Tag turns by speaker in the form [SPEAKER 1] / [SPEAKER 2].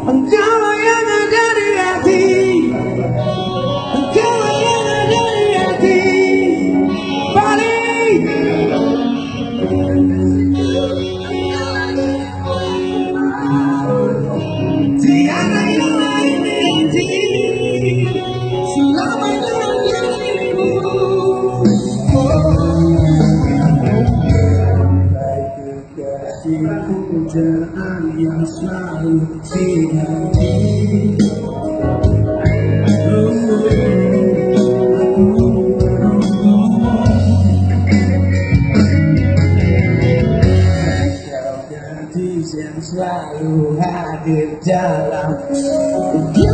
[SPEAKER 1] Engkau yang ada di hati, engkau yang ada di hati. Balik tiada yang lain di hati selama dalam dirimu. Pujaan yang selalu dinanti. Gadis yang selalu hadir dalam mimpiku.